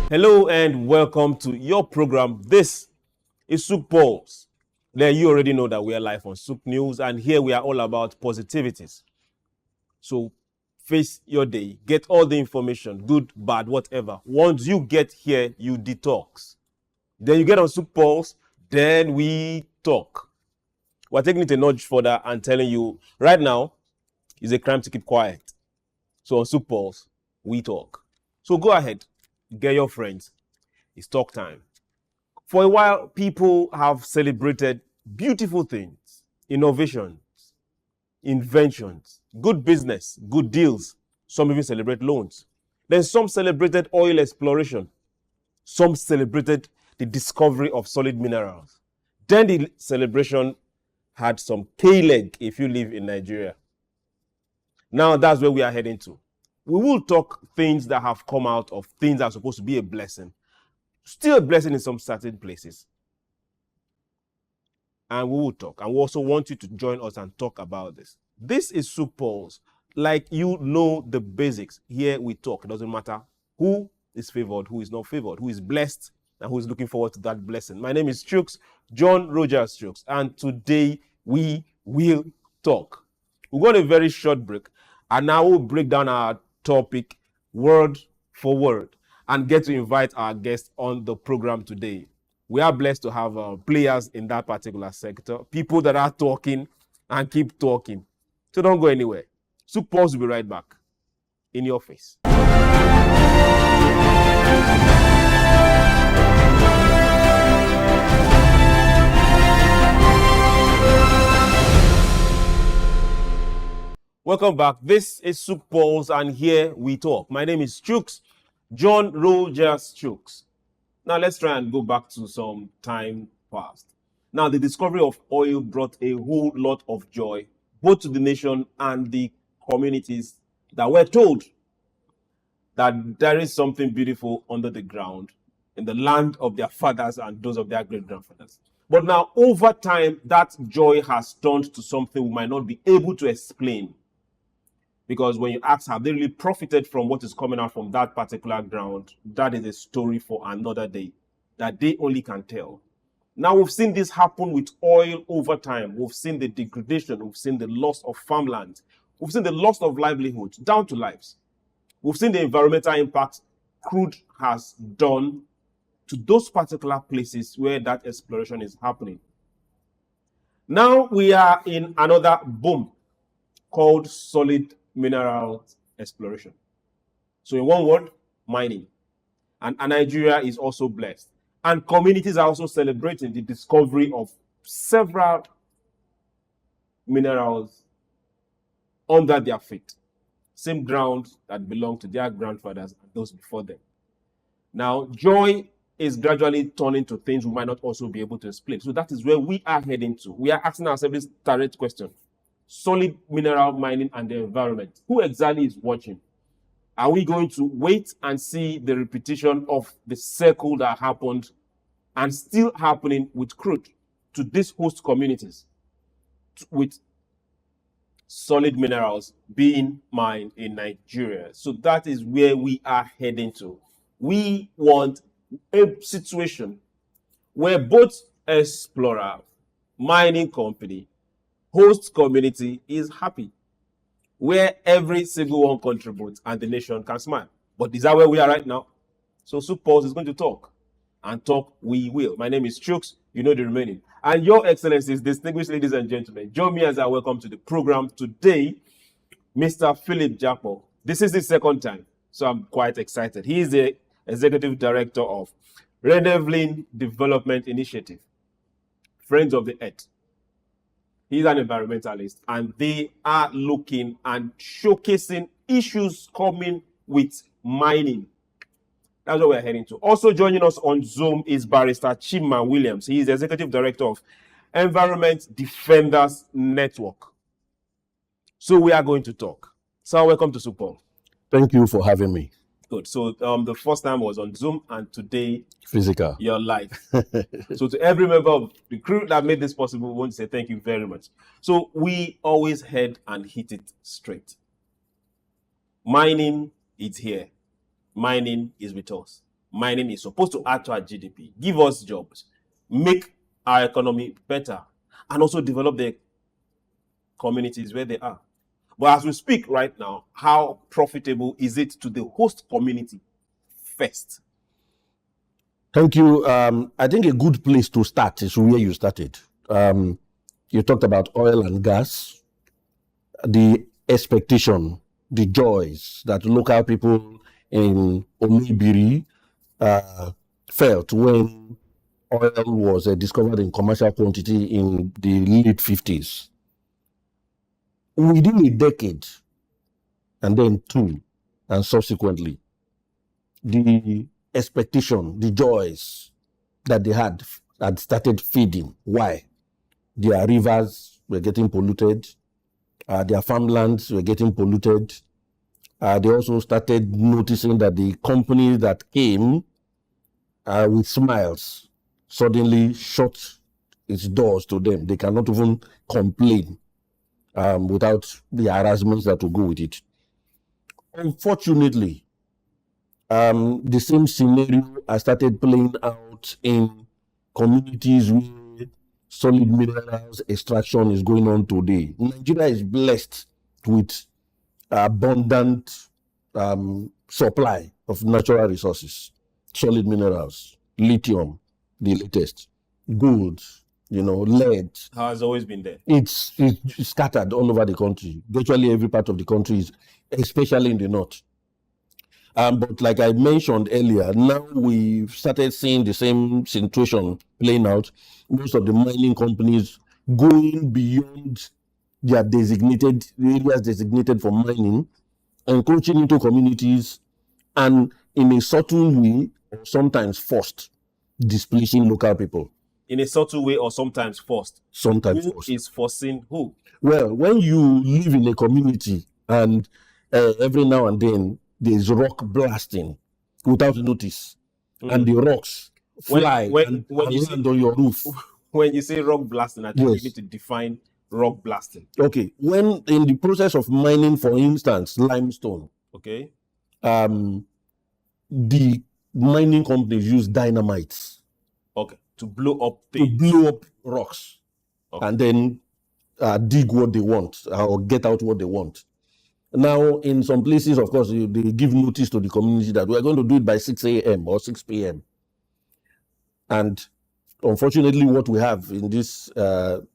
Hello and welcome to your program. This is SOUQ Pulse. There you already know that we are live on SOUQ News, and here we are all about positivities. So face your day, get all the information, good, bad, whatever. Once you get here, you detox. Then you get on SOUQ Pulse, then we talk. We're taking it a notch further and telling you right now is a crime to keep quiet. So on SOUQ Pulse, we talk. So go ahead, get your friends. It's talk time. For a while, people have celebrated beautiful things, innovations, inventions, good business, good deals. Some even celebrate loans. Then some celebrated oil exploration. Some celebrated the discovery of solid minerals. Then the celebration had some K-leg if you live in Nigeria. Now that's where we are heading to. We will talk things that have come out of things that are supposed to be a blessing. Still a blessing in some certain places. And we will talk. And we also want you to join us and talk about this. This is SOUQ Pulse. Like you know the basics. Here we talk. It doesn't matter who is favored, who is not favored, who is blessed, and who is looking forward to that blessing. My name is SOUQ, John Rogers SOUQ, and today we will talk. We've got a very short break, and now we'll break down our topic word for word and get to invite our guests on the program today. We are blessed to have players in that particular sector, people that are talking and keep talking. So don't go anywhere. SOUQ Pulse will be right back in your face. Welcome back. This is SOUQ Pulse, and here we talk. My name is SOUQ, John Rogers SOUQ. Now let's try and go back to some time past. Now the discovery of oil brought a whole lot of joy, both to the nation and the communities that were told that there is something beautiful under the ground in the land of their fathers and those of their great-grandfathers. But now over time, that joy has turned to something we might not be able to explain. Because when you ask, have they really profited from what is coming out from that particular ground? That is a story for another day that they only can tell. Now we've seen this happen with oil over time. We've seen the degradation. We've seen the loss of farmland. We've seen the loss of livelihoods down to lives. We've seen the environmental impact crude has done to those particular places where that exploration is happening. Now we are in another boom called solid mineral exploration. So in one word, mining. And Nigeria is also blessed. And communities are also celebrating the discovery of several minerals under their feet. Same ground that belonged to their grandfathers and those before them. Now, joy is gradually turning to things we might not also be able to explain. So that is where we are heading to. We are asking ourselves this direct question. Solid mineral mining and the environment. Who exactly is watching? Are we going to wait and see the repetition of the circle that happened and still happening with crude to these host communities with solid minerals being mined in Nigeria? So that is where we are heading to. We want a situation where both explorer, mining company, host community is happy, where every single one contributes and the nation can smile. But is that where we are right now? So SOUQ Pulse is going to talk, and talk we will. My name is SOUQ, you know the remaining. And your excellencies, distinguished ladies and gentlemen, join me as I welcome to the program today, Mr. Philip Jakpor. This is the second time, so I'm quite excited. He is the executive director of Renevlyn Development Initiative, Friends of the Earth. He's an environmentalist, and they are looking and showcasing issues coming with mining. That's what we're heading to. Also joining us on Zoom is Barrister Chima Williams. He is the Executive Director of Environment Defenders Network. So we are going to talk. Sir, welcome to SOUQ Pulse. Thank you for having me. Good. So the first time was on Zoom, and today Physical. You're live. So to every member of the crew that made this possible, we want to say thank you very much. So we always head and hit it straight. Mining is here. Mining is with us. mining is supposed to add to our GDP, give us jobs, make our economy better, and also develop the communities where they are. But as we speak right now, how profitable is it to the host community first? Thank you. I think a good place to start is where you started. You talked about oil and gas, the expectation, the joys that local people in Omibiri felt when oil was discovered in commercial quantity in the late 50s. Within a decade, and then two, and subsequently, the expectation, the joys that they had started fading. Why? Their rivers were getting polluted. Their farmlands were getting polluted. They also started noticing that the company that came with smiles suddenly shut its doors to them. They cannot even complain without the harassments that will go with it. Unfortunately, the same scenario has started playing out in communities where solid minerals extraction is going on today. Nigeria is blessed with abundant supply of natural resources, solid minerals, lithium, the latest, gold, lead. Has always been there. It's scattered all over the country. Virtually every part of the country is, especially in the north. But like I mentioned earlier, now we've started seeing the same situation playing out. Most of the mining companies going beyond their areas designated for mining, encroaching into communities, and in a subtle way, or sometimes forced, displacing local people. In a subtle way or sometimes forced? Sometimes who forced. Is forcing who? Well, when you live in a community and every now and then there's rock blasting without notice, and the rocks fly and land on your roof. When you say rock blasting, I think you need to define rock blasting. Okay, when in the process of mining, for instance, limestone, okay, the mining companies use dynamites, to blow up things. To blow up rocks, and then dig what they want or get out what they want. Now, in some places, of course, they give notice to the community that we're going to do it by 6 a.m. or 6 p.m. And unfortunately, what we have in this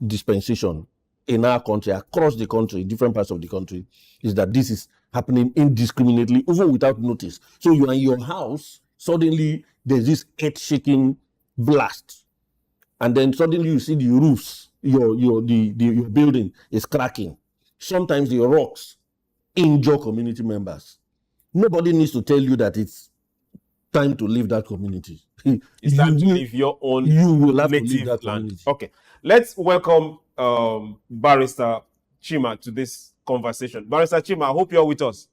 dispensation in our country, across the country, different parts of the country, is that this is happening indiscriminately, even without notice. So you are in your house, suddenly there's this earth-shaking blast, and then suddenly you see the roofs, your building is cracking. Sometimes the rocks injure community members. Nobody needs to tell you that it's time to leave that community. It's time to leave your own native land. Okay, let's welcome Barrister Chima to this conversation. Barrister Chima, I hope you're with us.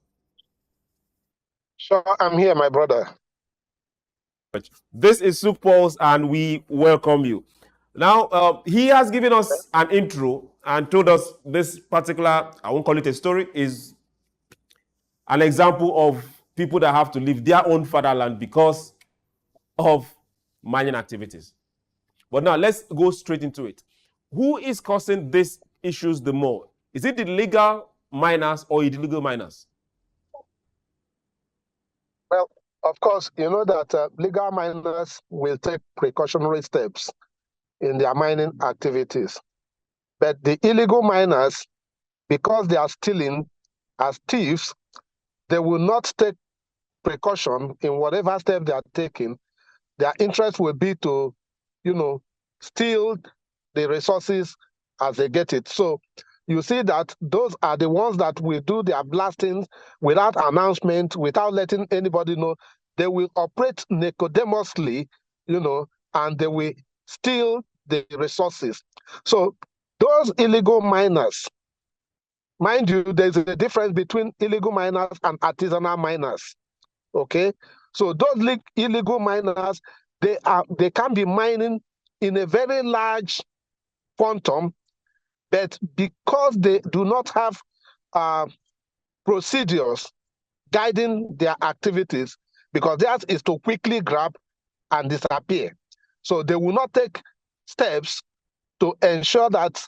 Sure, I'm here, my brother. This is SOUQ Pulse, and we welcome you. Now, he has given us an intro and told us this particular, I won't call it a story, is an example of people that have to leave their own fatherland because of mining activities. But now let's go straight into it. Who is causing these issues the more? Is it the legal miners or illegal miners? Well, of course, you know that legal miners will take precautionary steps in their mining activities. But the illegal miners, because they are stealing as thieves, they will not take precaution in whatever step they are taking. Their interest will be to, steal the resources as they get it. So you see that those are the ones that will do their blasting without announcement, without letting anybody know. They will operate nicodemously, and they will steal the resources. So those illegal miners, mind you, there's a difference between illegal miners and artisanal miners. Okay, so those illegal miners, they can be mining in a very large quantum, but because they do not have procedures guiding their activities, because theirs is to quickly grab and disappear. So they will not take steps to ensure that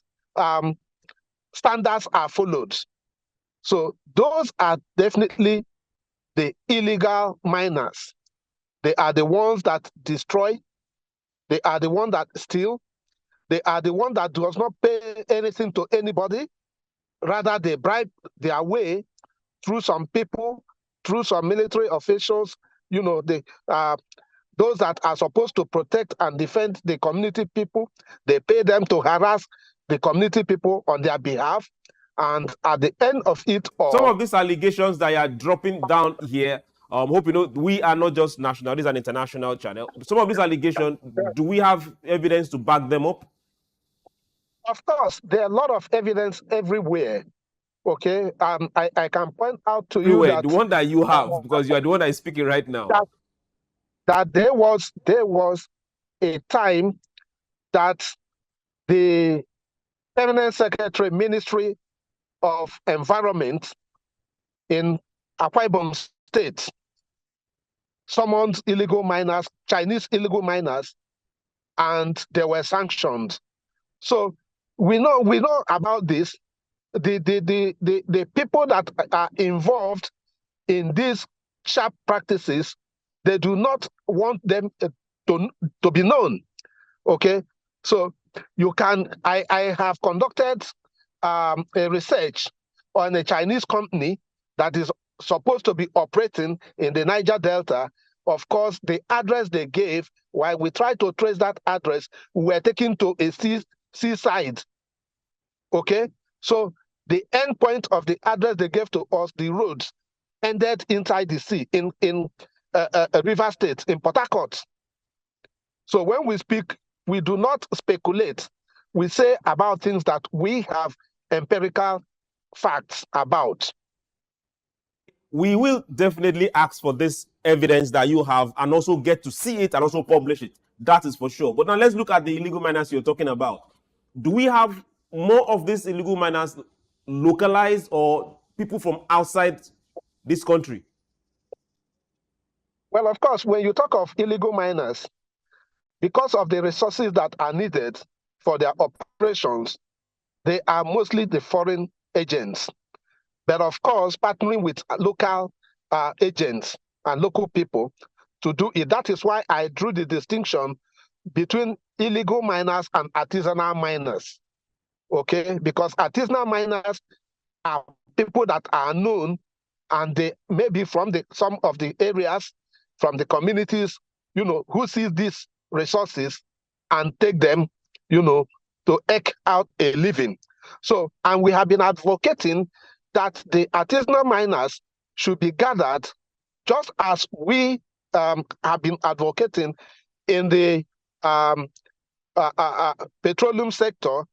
standards are followed. So those are definitely the illegal miners. They are the ones that destroy. They are the ones that steal. They are the ones that does not pay anything to anybody. Rather, they bribe their way through some people, through some military officials, those that are supposed to protect and defend the community people. They pay them to harass the community people on their behalf. And at the end of it all, some of these allegations that you are dropping down here, hope you know we are not just national, this is an international channel. Some of these allegations, do we have evidence to back them up? Of course, there are a lot of evidence everywhere. Okay, I can point out to you that the one that you have, because you are the one that is speaking right now, that there was a time that the Permanent Secretary, Ministry of Environment in Akwa Ibom State summoned illegal miners, Chinese illegal miners, and they were sanctioned. So we know about this. The people that are involved in these sharp practices, they do not want them to be known. Okay, so I have conducted a research on a Chinese company that is supposed to be operating in the Niger Delta. Of course, the address they gave, while we tried to trace that address, we were taken to a seaside. Okay, so the end point of the address they gave to us, the roads, ended inside the sea in River State, in Port Harcourt. So when we speak, we do not speculate. We say about things that we have empirical facts about. We will definitely ask for this evidence that you have and also get to see it and also publish it. That is for sure. But now let's look at the illegal miners you're talking about. Do we have more of these illegal miners localized or people from outside this country? Well, of course, when you talk of illegal miners, because of the resources that are needed for their operations, they are mostly the foreign agents. But of course, partnering with local agents and local people to do it. That is why I drew the distinction between illegal miners and artisanal miners. Okay, because artisanal miners are people that are known, and they may be from some of the areas, from the communities, who see these resources and take them, to eke out a living. So, and we have been advocating that the artisanal miners should be gathered, just as we have been advocating in the petroleum sector,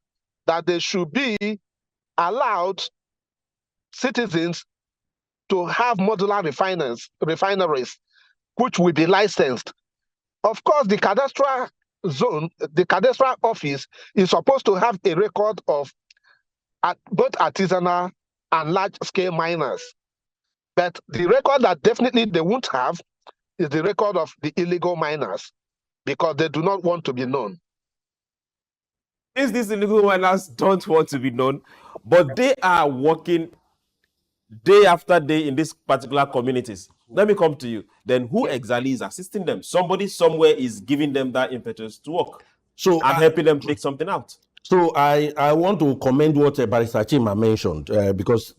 that they should be allowed citizens to have modular refineries, which will be licensed. Of course, the cadastral zone, the cadastral office is supposed to have a record of both artisanal and large-scale miners. But the record that definitely they won't have is the record of the illegal miners, because they do not want to be known. Since these illegal miners don't want to be known, but they are working day after day in these particular communities. Let me come to you. Then who exactly is assisting them? Somebody somewhere is giving them that impetus to work, and helping them take something out. So I want to commend what Barrister Chima mentioned, because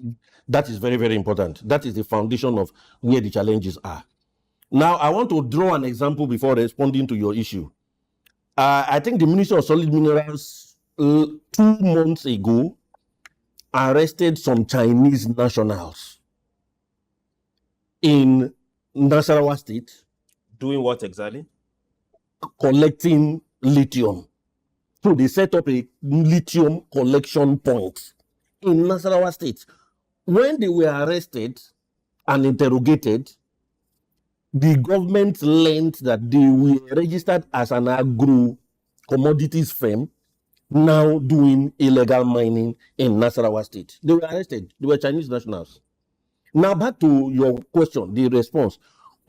that is very, very important. That is the foundation of where the challenges are. Now, I want to draw an example before responding to your issue. I think the Ministry of Solid Minerals 2 months ago arrested some Chinese nationals in Nasarawa State. Doing what exactly? Collecting lithium. So they set up a lithium collection point in Nasarawa State. When they were arrested and interrogated, the government learned that they were registered as an agro commodities firm, now doing illegal mining in Nasarawa State. They were arrested. They were Chinese nationals. Now back to your question, the response.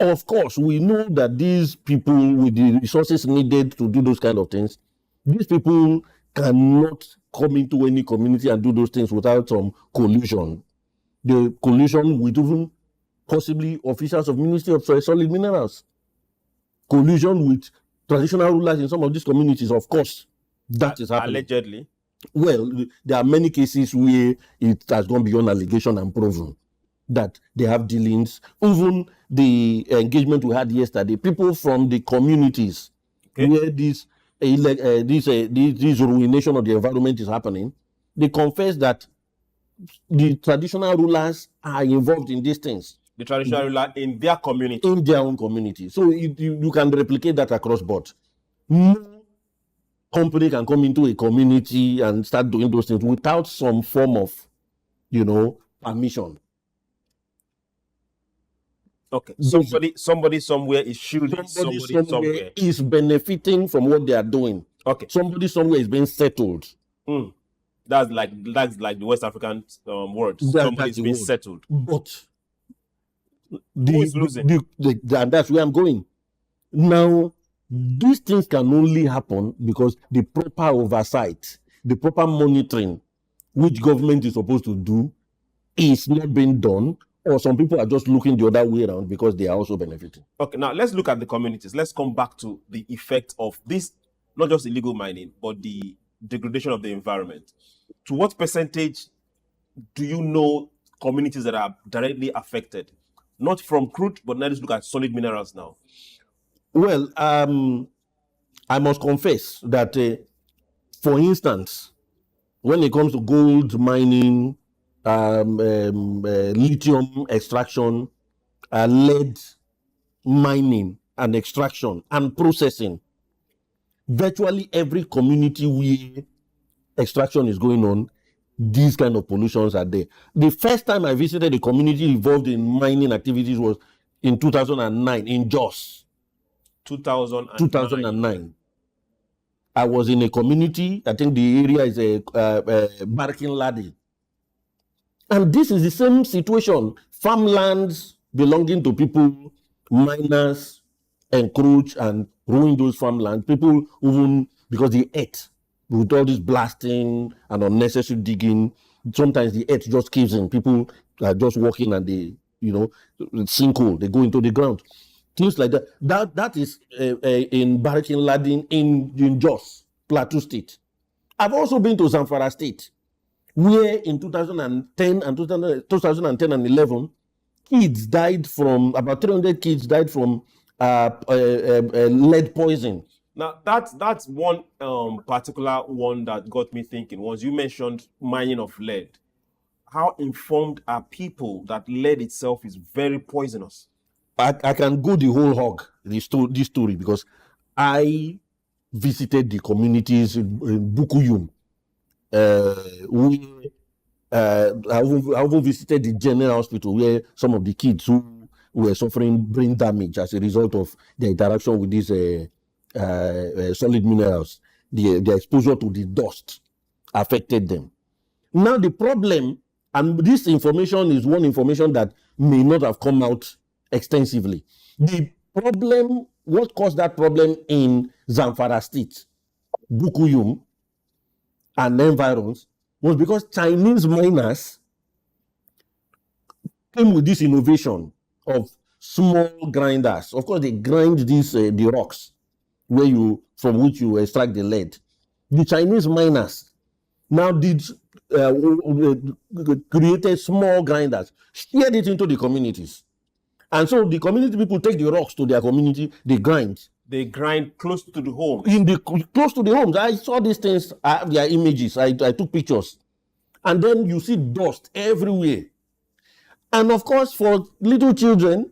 Of course, we know that these people with the resources needed to do those kind of things, these people cannot come into any community and do those things without some collusion. The collusion with even possibly officials of Ministry of Solid Minerals. Collusion with traditional rulers in some of these communities, of course, that is happening. Allegedly. Well, there are many cases where it has gone beyond allegation and proven that they have dealings. Even the engagement we had yesterday, people from the communities where this ruination of the environment is happening, they confess that the traditional rulers are involved in these things. The traditional ruler in their community. In their own community. So you can replicate that across board. No company can come into a community and start doing those things without some form of, permission. Okay. Somebody somewhere is shielding somebody somewhere is benefiting from what they are doing. Okay. Somebody somewhere is being settled. That's like the West African word. Somebody's being settled. But who is losing? And that's where I'm going. Now, these things can only happen because the proper oversight, the proper monitoring, which government is supposed to do, is not being done, or some people are just looking the other way around because they are also benefiting. Okay, now let's look at the communities. Let's come back to the effect of this, not just illegal mining, but the degradation of the environment. To what percentage do you know communities that are directly affected? Not from crude, but now let's look at solid minerals now. Well, I must confess that, for instance, when it comes to gold mining, lithium extraction, lead mining and extraction and processing, virtually every community where extraction is going on, these kind of pollutions are there. The first time I visited a community involved in mining activities was in 2009 in Jos. 2009. I was in a community, I think the area is a Barking Ladi. And this is the same situation. Farmlands belonging to people, miners encroach and ruin those farmlands. People even, because the earth, with all this blasting and unnecessary digging, sometimes the earth just caves in. People are just walking and they, sinkhole, they go into the ground. Things like that. That is in Barking Ladin in Jos, Plateau State. I've also been to Zamfara State, where in 2010 and 11, kids died from, about 300 kids died from lead poison. Now, that's one particular one that got me thinking. Was you mentioned mining of lead. How informed are people that lead itself is very poisonous? I can go the whole hog, this story, because I visited the communities in Bukuyum. I even visited the general hospital where some of the kids who were suffering brain damage as a result of their interaction with these solid minerals, the exposure to the dust affected them. Now the problem, and this information is one information that may not have come out extensively. The problem, what caused that problem in Zamfara State, Bukuyum, and environs, was because Chinese miners came with this innovation of small grinders. Of course, they grind these the rocks from which you extract the lead. The Chinese miners now created small grinders, steered it into the communities. And so the community people take the rocks to their community, they grind. They grind close to the home. Close to the homes. I saw these things, I have their images, I took pictures. And then you see dust everywhere. And of course, for little children,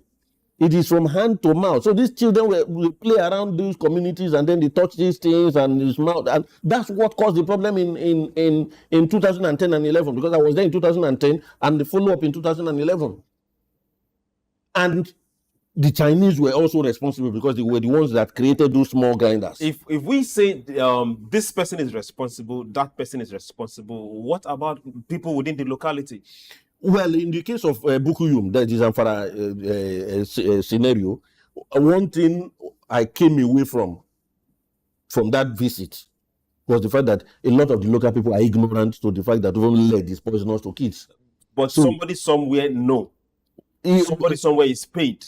it is from hand to mouth. So these children will play around these communities and then they touch these things and his mouth. And that's what caused the problem in 2010 and 11, because I was there in 2010 and the follow-up in 2011. And the Chinese were also responsible because they were the ones that created those small grinders. If we say this person is responsible, that person is responsible, what about people within the locality? Well, in the case of Bukuyum, that is Zamfara scenario, one thing I came away from that visit was the fact that a lot of the local people are ignorant to the fact that even lead is poisonous to kids. But so, somebody somewhere somebody somewhere is paid.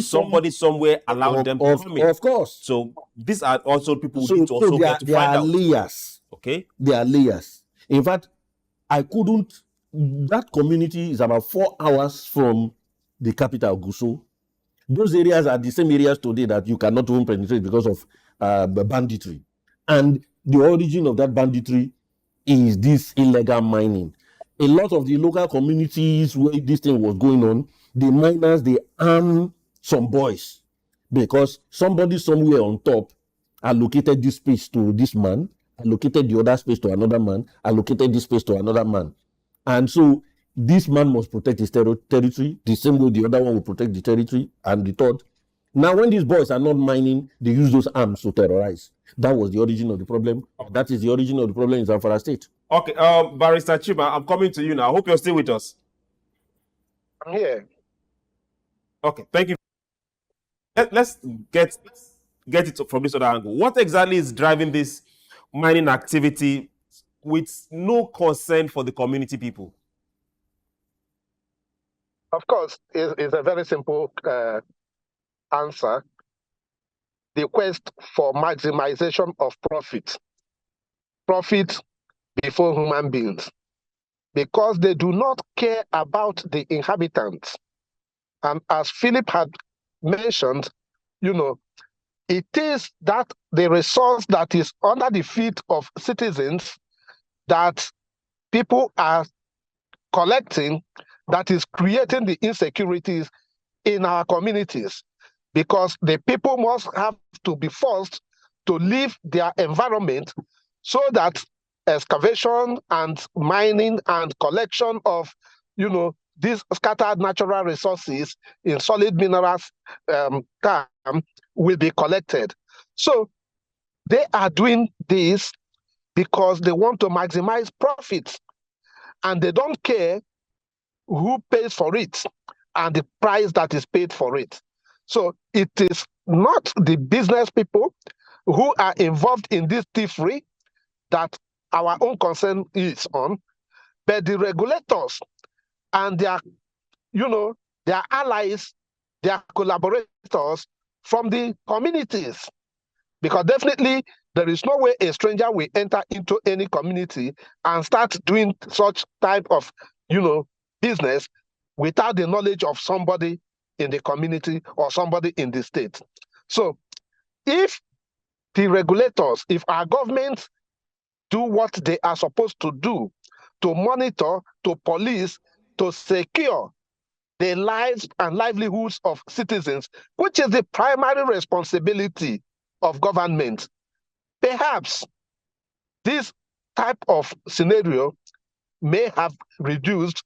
Somebody somewhere allowed them to come in. Of course. So these are also people who need to also get to find out. Layers. Okay. There are layers. In fact, that community is about 4 hours from the capital, Gusau. Those areas are the same areas today that you cannot even penetrate because of banditry. And the origin of that banditry is this illegal mining. A lot of the local communities where this thing was going on, the miners, they arm some boys because somebody somewhere on top allocated this space to this man, allocated the other space to another man, allocated this space to another man. And so this man must protect his territory the same way the other one will protect the territory, and the third. Now, when these boys are not mining, they use those arms to terrorize. That was the origin of the problem. Okay. That is the origin of the problem in Zamfara State. Okay, Barrister Chima, I'm coming to you now. I hope you're still with us. I'm here. Okay, thank you. Let's get it from this other angle. What exactly is driving this mining activity with no concern for the community people? Of course, it's a very simple answer. The quest for maximization of profit before human beings, because they do not care about the inhabitants. And as Philip had mentioned, it is that the resource that is under the feet of citizens that people are collecting that is creating the insecurities in our communities, because the people must have to be forced to leave their environment so that excavation and mining and collection of, these scattered natural resources in solid minerals will be collected. So they are doing this because they want to maximize profits, and they don't care who pays for it and the price that is paid for it. So it is not the business people who are involved in this thievery that our own concern is on, but the regulators and their allies, their collaborators from the communities. Because definitely there is no way a stranger will enter into any community and start doing such type of, business without the knowledge of somebody in the community or somebody in the state. So if the regulators, if our governments do what they are supposed to do, to monitor, to police, to secure the lives and livelihoods of citizens, which is the primary responsibility of government, perhaps this type of scenario may have reduced,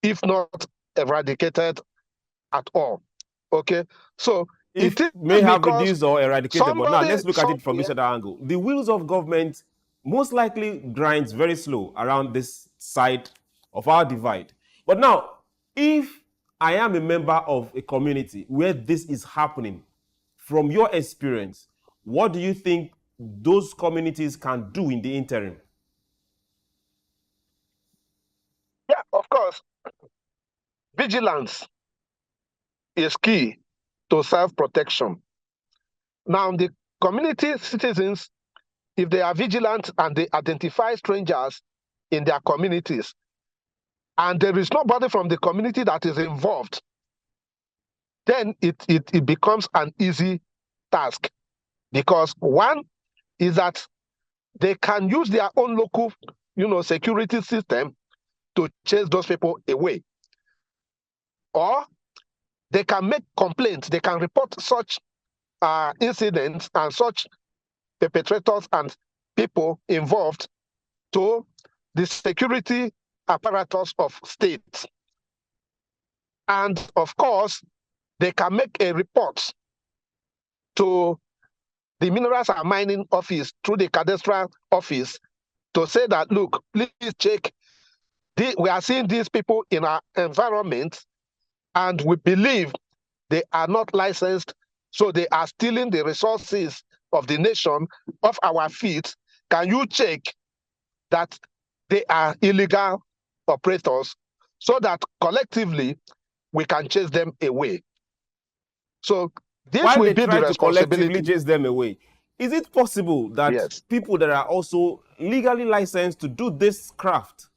if not eradicated at all. Okay, so it may have reduced or eradicated, but now let's look at it from this other angle. The wheels of government most likely grinds very slow around this side of our divide. But now, if I am a member of a community where this is happening, from your experience, what do you think those communities can do in the interim? Yeah, of course. Vigilance is key to self-protection. Now, the community citizens, if they are vigilant and they identify strangers in their communities, and there is nobody from the community that is involved, then it becomes an easy task. Because one is that they can use their own local, security system to chase those people away. Or they can make complaints, they can report such incidents and such perpetrators and people involved to the security apparatus of states. And of course, they can make a report to the Minerals and Mining Office through the cadastral office to say that, look, please check we are seeing these people in our environment, and we believe they are not licensed, so they are stealing the resources of the nation off our feet. Can you check that they are illegal operators so that collectively we can chase them away? So this While will they be try the to collectively responsibility. chase them away, is it possible that Yes. people that are also legally licensed to do this craft,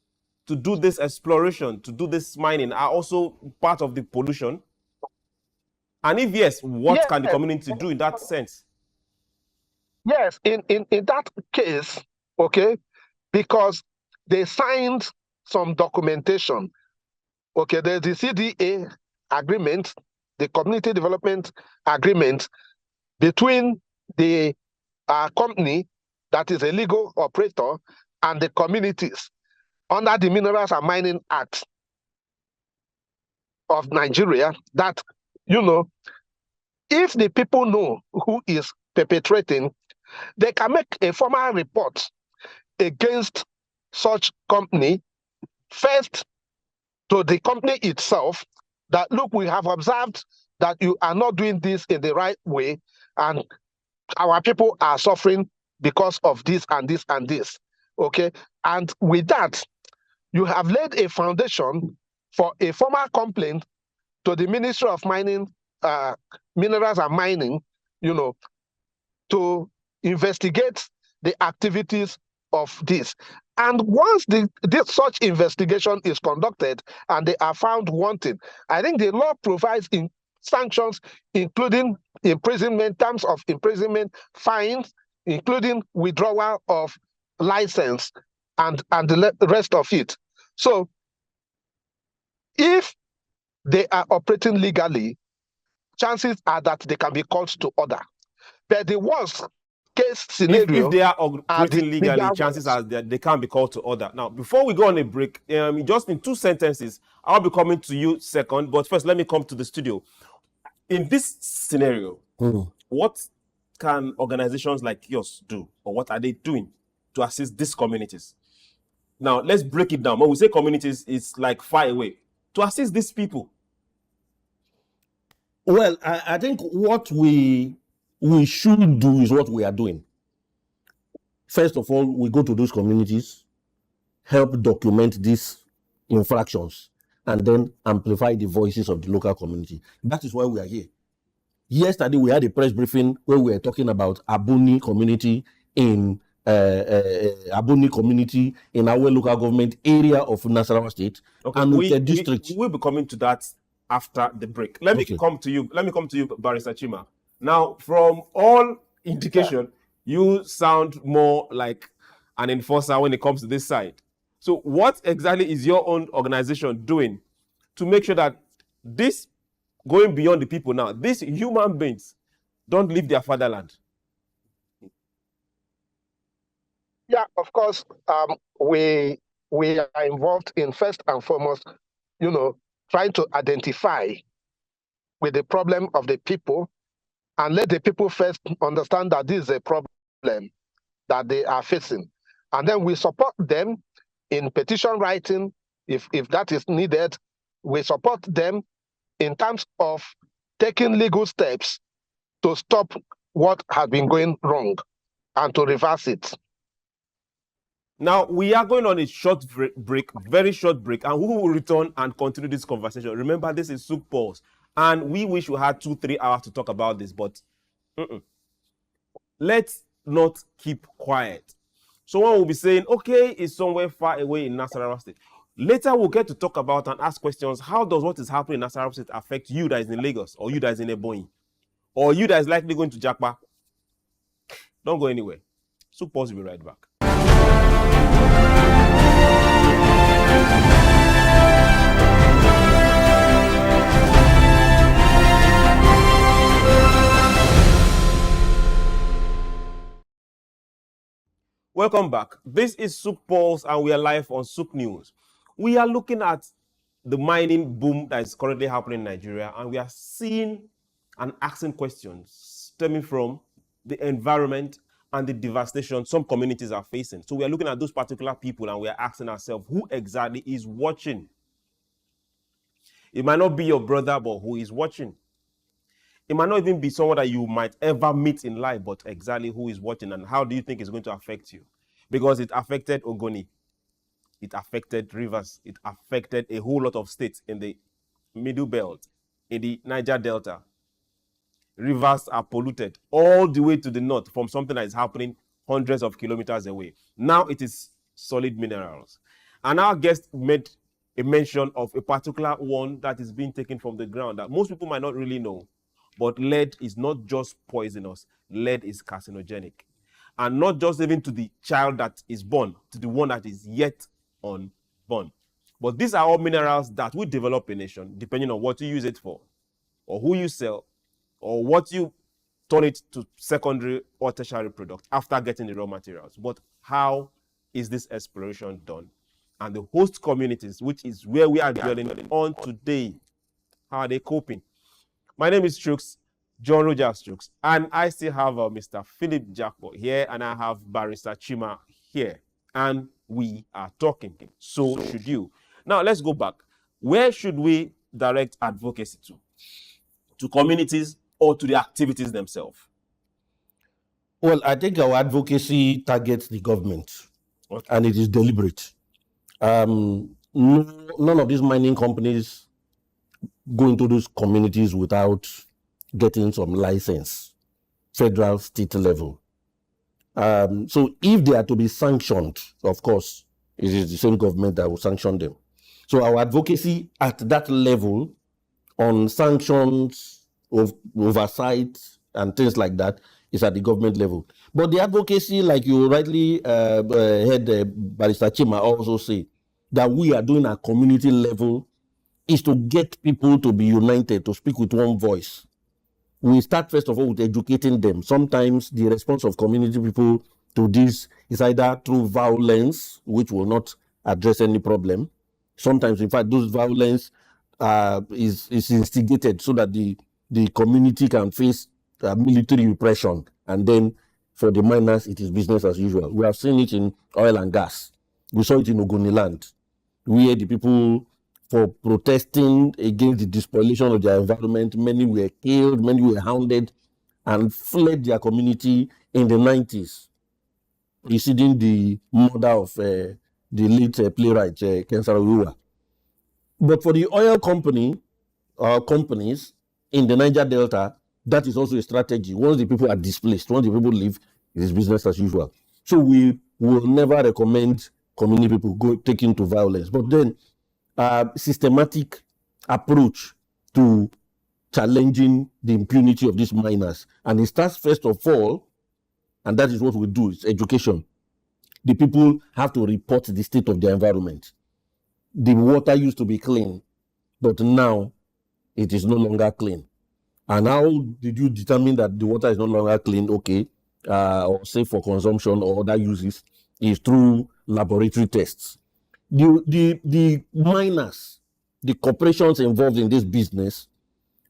to do this exploration, to do this mining, are also part of the pollution? And if yes, what can the community do in that sense? Yes, in that case, okay, because they signed some documentation. Okay, there's the CDA agreement, the Community Development Agreement between the company that is a legal operator and the communities under the Minerals and Mining Act of Nigeria, that, you know, if the people know who is perpetrating, they can make a formal report against such company, first to the company itself, that look, we have observed that you are not doing this in the right way, and our people are suffering because of this and this and this. Okay, and with that, you have laid a foundation for a formal complaint to the Ministry of Mining, Minerals and Mining, you know, to investigate the activities of this. And once such investigation is conducted and they are found wanting, I think the law provides in sanctions, including imprisonment, terms of imprisonment, fines, including withdrawal of license and the rest of it. So if they are operating legally, chances are that they can be called to order. But the worst case scenario, if they are operating legally, chances are that they can't be called to order. Now, before we go on a break, just in 2 sentences, I'll be coming to you second. But first, let me come to the studio. In this scenario, what can organizations like yours do, or what are they doing to assist these communities? Now, let's break it down. When we say communities, it's like far away. To assist these people. Well, I think what we should do is what we are doing. First of all, we go to those communities, help document these infractions, and then amplify the voices of the local community. That is why we are here. Yesterday, we had a press briefing where we were talking about Abuni community in our local government area of Nasarawa State, okay, and with the district. We'll be coming to that after the break. Let me come to you. Let me come to you, Barrister Chima. Now, from all indication, you sound more like an enforcer when it comes to this side. So what exactly is your own organization doing to make sure that this, going beyond the people now, these human beings don't leave their fatherland? Yeah, of course, we are involved in, first and foremost, trying to identify with the problem of the people and let the people first understand that this is a problem that they are facing. And then we support them in petition writing, if that is needed. We support them in terms of taking legal steps to stop what has been going wrong and to reverse it. Now, we are going on a short break, very short break, and we will return and continue this conversation. Remember, this is SOUQ Pulse, and we wish we had 2-3 hours to talk about this, but let's not keep quiet. Someone will be saying, okay, it's somewhere far away in Nasarawa State. Later, we'll get to talk about and ask questions. How does what is happening in Nasarawa State affect you that is in Lagos, or you that is in Ebonyi, or you that is likely going to Jakpor? Don't go anywhere. SOUQ Pulse will be right back. Welcome back. This is SOUQ Pulse, and we are live on SOUQ News. We are looking at the mining boom that is currently happening in Nigeria, and we are seeing and asking questions stemming from the environment and the devastation some communities are facing. So we are looking at those particular people and we are asking ourselves, who exactly is watching? It might not be your brother, but who is watching? It might not even be someone that you might ever meet in life, but exactly who is watching, and how do you think it's going to affect you? Because it affected Ogoni, it affected Rivers, it affected a whole lot of states in the Middle Belt, in the Niger Delta. Rivers are polluted all the way to the north from something that is happening hundreds of kilometers away. Now it is solid minerals. And our guest made a mention of a particular one that is being taken from the ground that most people might not really know. But lead is not just poisonous, lead is carcinogenic. And not just even to the child that is born, to the one that is yet unborn. But these are all minerals that will develop a nation, depending on what you use it for, or who you sell, or what you turn it to secondary or tertiary product after getting the raw materials. But how is this exploration done? And the host communities, which is where we are dwelling on today, how are they coping? My name is SOUQ, John Rogers SOUQ, and I still have Mr. Philip Jakpor here, and I have Barrister Chima here, and we are talking. So should you. Now, let's go back. Where should we direct advocacy to? To communities or to the activities themselves? Well, I think our advocacy targets the government, okay, and it is deliberate. None of these mining companies go into those communities without getting some license, federal, state level. So if they are to be sanctioned, of course, it is the same government that will sanction them. So our advocacy at that level on sanctions, of oversight, and things like that is at the government level. But the advocacy, like you rightly heard Barrister Chima also say, that we are doing at community level is to get people to be united, to speak with one voice. We start first of all with educating them. Sometimes the response of community people to this is either through violence, which will not address any problem. Sometimes, in fact, those violence is instigated so that the community can face military repression. And then for the miners, it is business as usual. We have seen it in oil and gas. We saw it in Ogoniland, where the people, for protesting against the despoilation of their environment, many were killed, many were hounded, and fled their community in the 90s, preceding the murder of the late playwright, Kensara Wiwa. But for the oil companies in the Niger Delta, that is also a strategy. Once the people are displaced, once the people leave, it is business as usual. So we will never recommend community people taking to violence. But then, systematic approach to challenging the impunity of these miners. And it starts first of all, and that is what we do, it's education. The people have to report the state of their environment. The water used to be clean, but now it is no longer clean. And how did you determine that the water is no longer clean, okay, or safe for consumption or other uses, is through laboratory tests. The miners, the corporations involved in this business,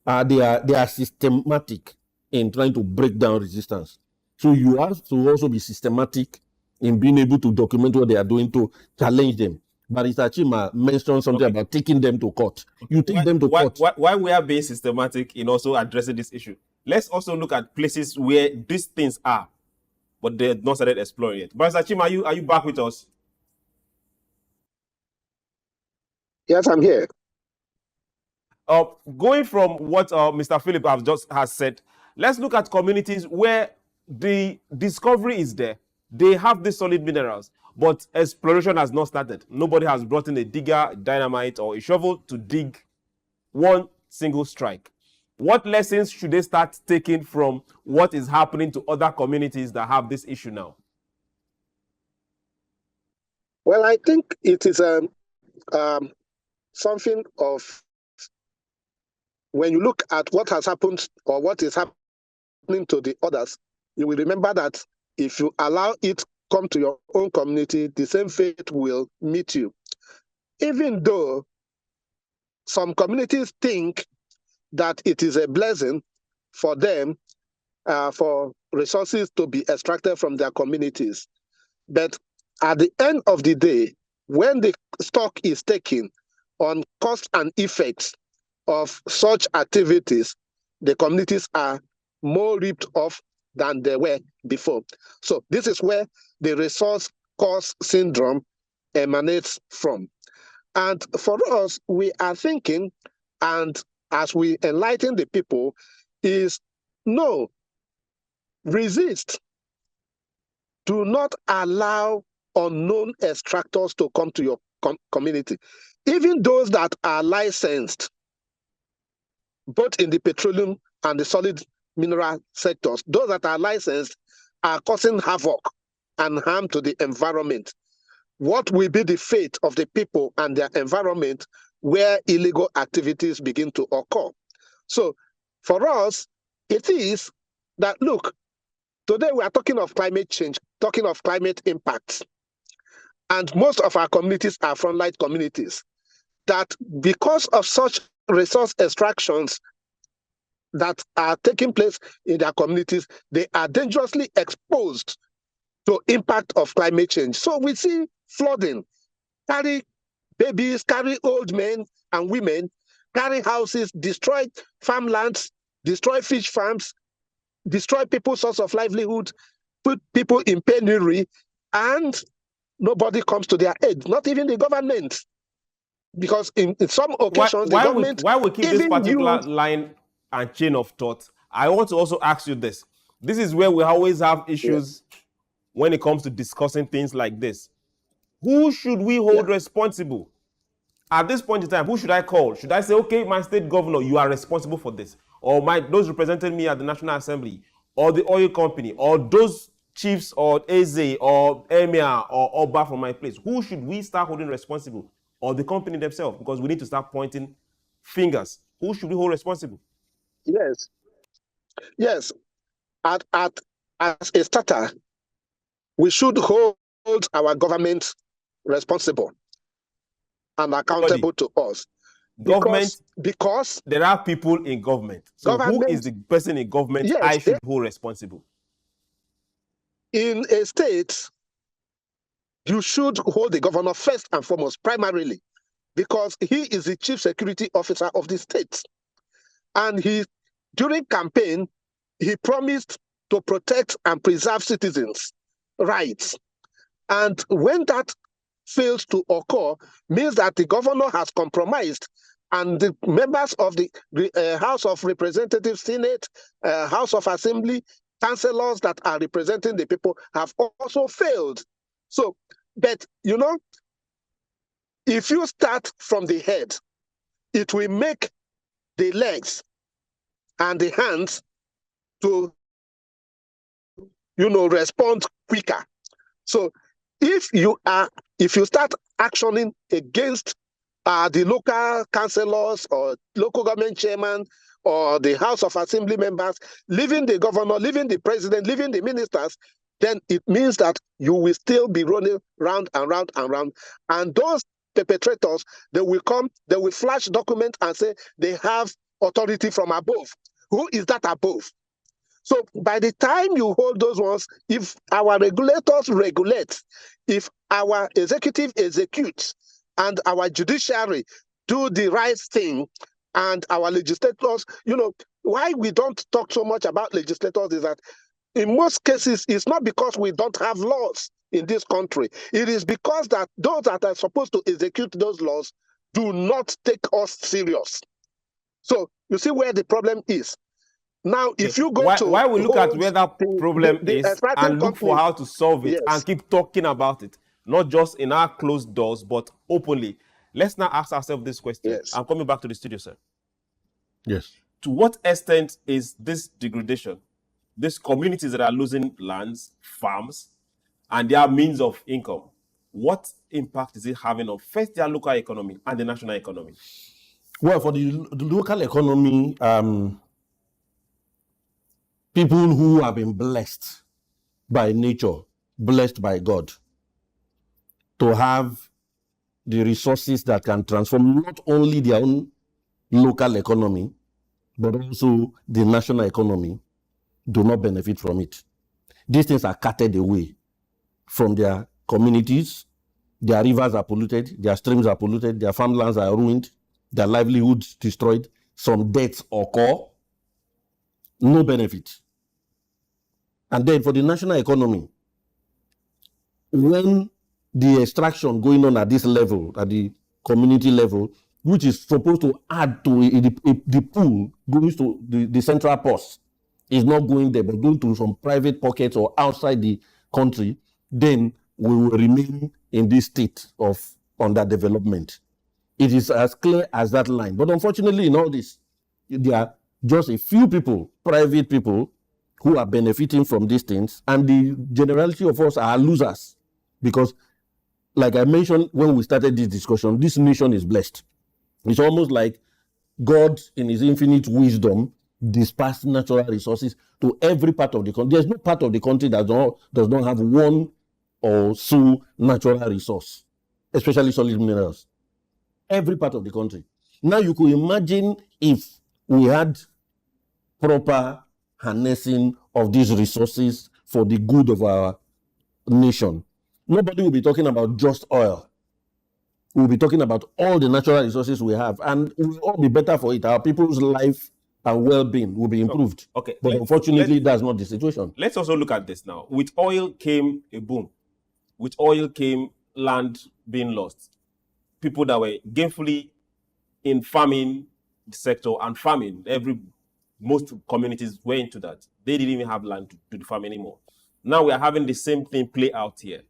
they are systematic in trying to break down resistance. So you have to also be systematic in being able to document what they are doing to challenge them. Barrister Chima mentioned something about taking them to court. You take them to court. Why we are being systematic in also addressing this issue? Let's also look at places where these things are, but they're not started exploring it. Barrister Chima, are you back with us? Yes, I'm here. Going from what Mr. Philip has said, let's look at communities where the discovery is there. They have these solid minerals, but exploration has not started. Nobody has brought in a digger, dynamite, or a shovel to dig one single strike. What lessons should they start taking from what is happening to other communities that have this issue now? Well, I think it is something of, when you look at what has happened or what is happening to the others, you will remember that if you allow it come to your own community, the same fate will meet you. Even though some communities think that it is a blessing for them for resources to be extracted from their communities. But at the end of the day, when the stock is taken on cost and effects of such activities, the communities are more ripped off than they were before. So this is where the resource cost syndrome emanates from. And for us, we are thinking, and as we enlighten the people, is no, resist. Do not allow unknown extractors to come to your community. Even those that are licensed, both in the petroleum and the solid mineral sectors, those that are licensed are causing havoc and harm to the environment. What will be the fate of the people and their environment where illegal activities begin to occur? So for us, it is that, look, today we are talking of climate change, talking of climate impacts. And most of our communities are frontline communities. That because of such resource extractions that are taking place in their communities, they are dangerously exposed to impact of climate change. So we see flooding, carry babies, carry old men and women, carry houses, destroy farmlands, destroy fish farms, destroy people's source of livelihood, put people in penury, and nobody comes to their aid, not even the government. Because in some occasions, the government... Why we keep this particular line and chain of thought, I want to also ask you this. This is where we always have issues when it comes to discussing things like this. Who should we hold responsible? At this point in time, who should I call? Should I say, okay, my state governor, you are responsible for this? Or those representing me at the National Assembly, or the oil company, or those chiefs, or Eze, or Emir, or Oba from my place? Who should we start holding responsible? Or the company themselves? Because we need to start pointing fingers. Who should we hold responsible? Yes. Yes. As a starter, we should hold our government responsible and accountable to us. Because there are people in government. So who is the person in government I should hold responsible? In a state, you should hold the governor first and foremost, primarily, because he is the chief security officer of the state. And during campaign, he promised to protect and preserve citizens' rights. And when that fails to occur, means that the governor has compromised, and the members of the House of Representatives, Senate, House of Assembly, councillors that are representing the people have also failed. So, but if you start from the head, it will make the legs and the hands to respond quicker. So if you start actioning against the local councillors or local government chairman or the House of Assembly members, leaving the governor, leaving the president, leaving the ministers, then it means that you will still be running round and round and round. And those perpetrators, they will come, they will flash documents and say they have authority from above. Who is that above? So by the time you hold those ones, if our regulators regulate, if our executive executes, and our judiciary do the right thing, and our legislators, why we don't talk so much about legislators is that in most cases, it's not because we don't have laws in this country. It is because that those that are supposed to execute those laws do not take us serious. So you see where the problem is. Now, if you go why we look at where that problem is and look for how to solve it and keep talking about it, not just in our closed doors, but openly. Let's now ask ourselves this question. Yes. I'm coming back to the studio, sir. Yes. To what extent is this degradation, these communities that are losing lands, farms, and their means of income, what impact is it having on first their local economy and the national economy? Well, for the local economy, people who have been blessed by nature, blessed by God, to have the resources that can transform not only their own local economy, but also the national economy, do not benefit from it. These things are carted away from their communities. Their rivers are polluted, their streams are polluted, their farmlands are ruined, their livelihoods destroyed, some deaths occur, no benefit. And then for the national economy, when the extraction going on at this level, at the community level, which is supposed to add to the pool, goes to the central purse, is not going there, but going to some private pockets or outside the country, then we will remain in this state of underdevelopment. It is as clear as that line. But unfortunately, in all this, there are just a few people, private people, who are benefiting from these things, and the generality of us are losers. Because, like I mentioned when we started this discussion, this nation is blessed. It's almost like God, in his infinite wisdom, dispersed natural resources to every part of the country. There's no part of the country that does not have one or so natural resource, especially solid minerals. Every part of the country. Now you could imagine if we had proper harnessing of these resources for the good of our nation. Nobody will be talking about just oil. We'll be talking about all the natural resources we have, and we'll all be better for it. Our people's life and well-being will be improved. Okay. But unfortunately, that's not the situation. Let's also look at this now. With oil came a boom. With oil came land being lost. People that were gainfully in farming sector and farming, most communities were into that. They didn't even have land to farm anymore. Now we are having the same thing play out here.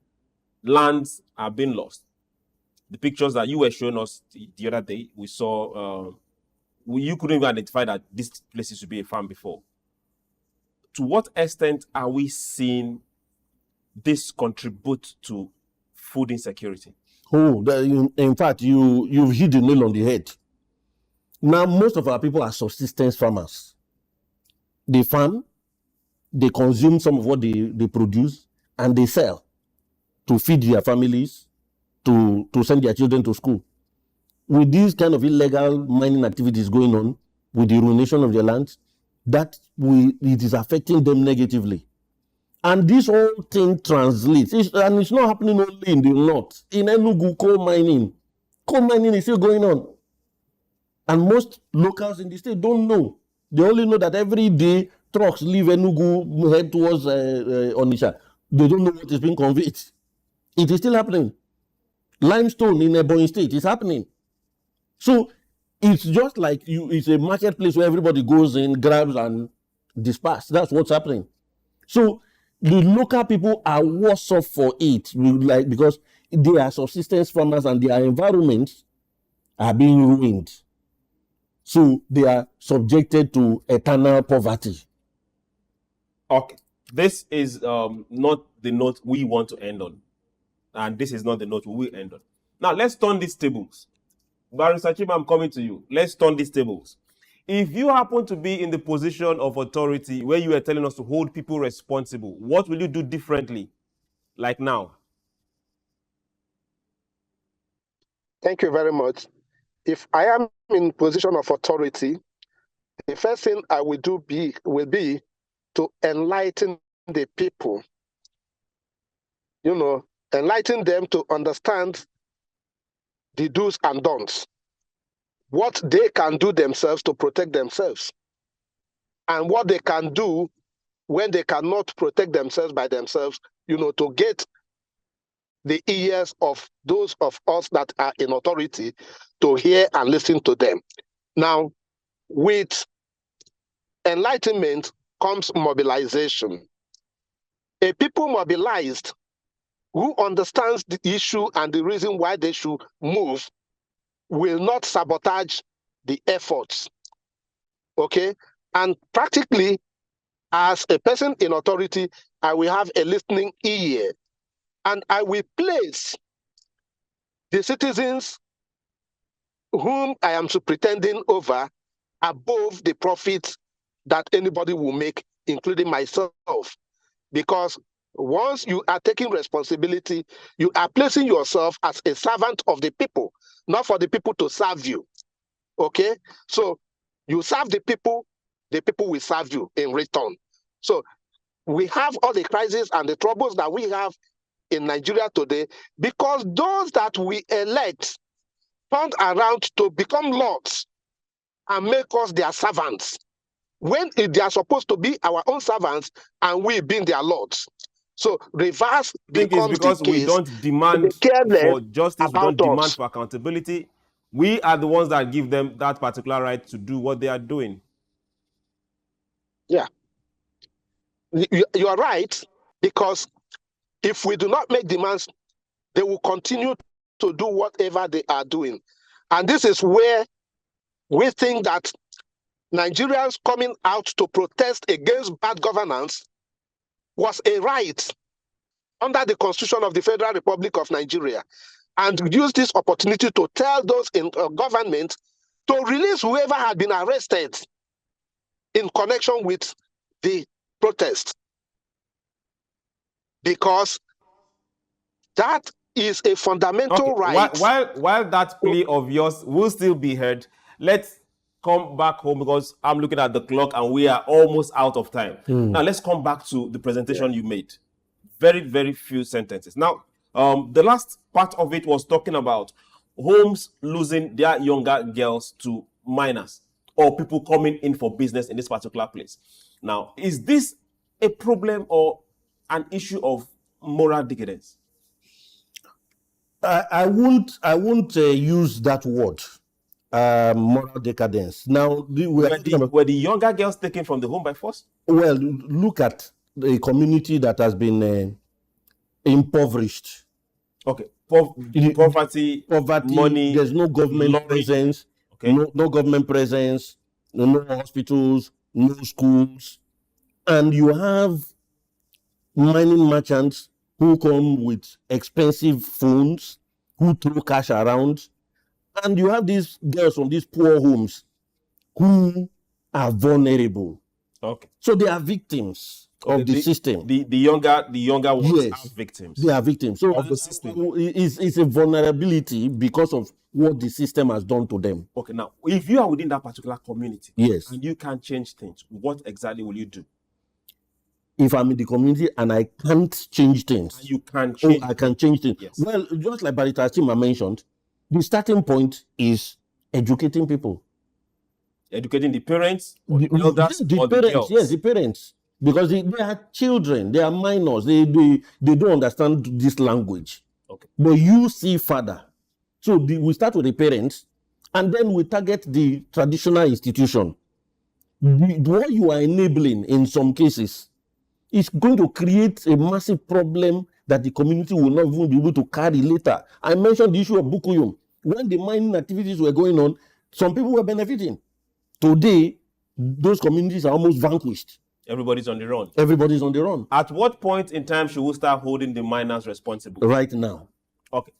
Lands are being lost. The pictures that you were showing us the other day, we saw, you couldn't even identify that this place used to be a farm before. To what extent are we seeing this contribute to food insecurity? Oh, in fact, you've hit the nail on the head. Now, most of our people are subsistence farmers. They farm, they consume some of what they produce, and they sell to feed their families, to send their children to school. With these kind of illegal mining activities going on, with the ruination of their lands, it is affecting them negatively. And this whole thing translates, and it's not happening only in the north. In Enugu, coal mining is still going on. And most locals in the state don't know. They only know that every day trucks leave Enugu, head towards Onitsha. They don't know what is being conveyed. It is still happening. Limestone in Ebonyi State is happening. So it's just like it's a marketplace where everybody goes in, grabs, and disperses. That's what's happening. So the local people are worse off for it, because they are subsistence farmers and their environments are being ruined. So they are subjected to eternal poverty. Okay. This is not the note we want to end on. And this is not the note we will end on. Now, let's turn these tables. Barrister Chima, I'm coming to you. Let's turn these tables. If you happen to be in the position of authority where you are telling us to hold people responsible, what will you do differently, like now? Thank you very much. If I am in position of authority, the first thing I will do will be to enlighten the people. Enlighten them to understand the do's and don'ts, what they can do themselves to protect themselves, and what they can do when they cannot protect themselves by themselves, to get the ears of those of us that are in authority to hear and listen to them. Now, with enlightenment comes mobilization. A people mobilized who understands the issue and the reason why they should move will not sabotage the efforts. Okay? And practically, as a person in authority, I will have a listening ear, and I will place the citizens whom I am superintending over above the profits that anybody will make, including myself. Because once you are taking responsibility, you are placing yourself as a servant of the people, not for the people to serve you. Okay? So you serve the people will serve you in return. So we have all the crises and the troubles that we have in Nigeria today because those that we elect turned around to become lords and make us their servants when they are supposed to be our own servants and we being their lords. So reverse becomes because the case. we don't demand for justice, we don't demand for accountability. We are the ones that give them that particular right to do what they are doing. Yeah. You are right, because if we do not make demands, they will continue to do whatever they are doing. And this is where we think that Nigerians coming out to protest against bad governance was a right under the Constitution of the Federal Republic of Nigeria, and use this opportunity to tell those in government to release whoever had been arrested in connection with the protest. Because that is a fundamental right. While that plea of yours will still be heard, let's come back home because I'm looking at the clock and we are almost out of time. Now, let's come back to the presentation you made. Very, very few sentences. Now, the last part of it was talking about homes losing their younger girls to minors or people coming in for business in this particular place. Now, is this a problem or an issue of moral decadence? I won't use that word, moral decadence. Now, were the younger girls taken from the home by force? Well, look at a community that has been impoverished. Okay, poverty, money. There's no government presence. Okay, no government presence. No hospitals, no schools, and you have mining merchants who come with expensive phones, who throw cash around, and you have these girls from these poor homes who are vulnerable. Okay, so they are victims of the system. The younger ones are victims. They are victims. So of the system. It's a vulnerability because of what the system has done to them. Okay, now if you are within that particular community, yes, and you can't change things, what exactly will you do? If I'm in the community and I can't change things, and you can change. I can change things. Yes. Well, just like Barrister Chima mentioned, the starting point is educating people. Educating the parents, the elders, or parents, the girls. Yes, the parents. Because they are children, they are minors, they don't understand this language. Okay. But you see father. So we start with the parents, and then we target the traditional institution. What you are enabling in some cases is going to create a massive problem that the community will not even be able to carry later. I mentioned the issue of Bukuyum. When the mining activities were going on, some people were benefiting. Today, those communities are almost vanquished. Everybody's on the run. Everybody's on the run. At what point in time should we start holding the miners responsible? Right now. Okay.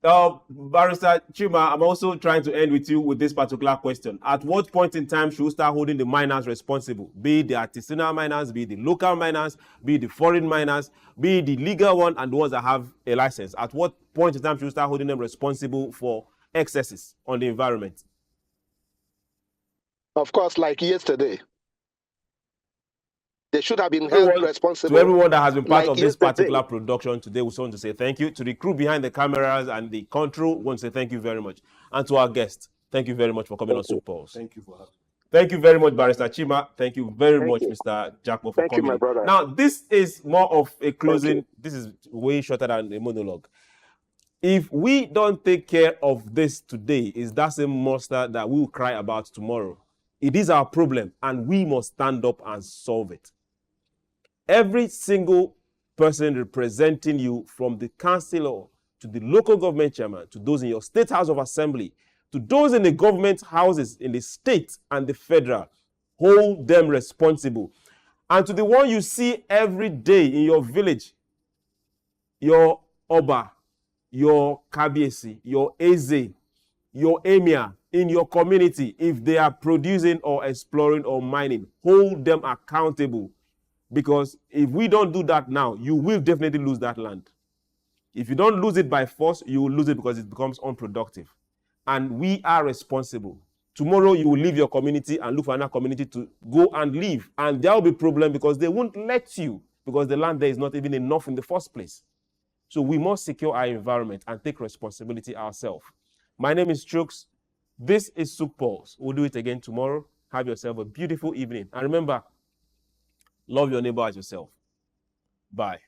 Barrister Chima, I'm also trying to end with you with this particular question. At what point in time should we start holding the miners responsible? Be it the artisanal miners, be it the local miners, be it the foreign miners, be it the legal one and the ones that have a license. At what point in time should we start holding them responsible for excesses on the environment? Of course, like yesterday. They should have been held responsible. To everyone that has been part of this particular production today, we want to say thank you. To the crew behind the cameras and the control, we want to say thank you very much. And to our guests, thank you very much for coming on SOUQ Pulse. Thank you for having me. Thank you very much, Barrister Chima. Thank you very much, Mr. Jakpor, for coming. My brother. Now, this is more of a closing. This is way shorter than a monologue. If we don't take care of this today, is that same monster that we will cry about tomorrow. It is our problem, and we must stand up and solve it. Every single person representing you, from the councillor to the local government chairman, to those in your state house of assembly, to those in the government houses in the state and the federal, hold them responsible. And to the one you see every day in your village, your Oba, your Kabiesi, your Eze, your Emir, in your community, if they are producing or exploring or mining, hold them accountable. Because if we don't do that now, you will definitely lose that land. If you don't lose it by force, you will lose it because it becomes unproductive. And we are responsible. Tomorrow you will leave your community and look for another community to go and live. And there will be problem because they won't let you, because the land there is not even enough in the first place. So we must secure our environment and take responsibility ourselves. My name is Chooks. This is SOUQ Pulse. We'll do it again tomorrow. Have yourself a beautiful evening. And remember, love your neighbor as yourself. Bye.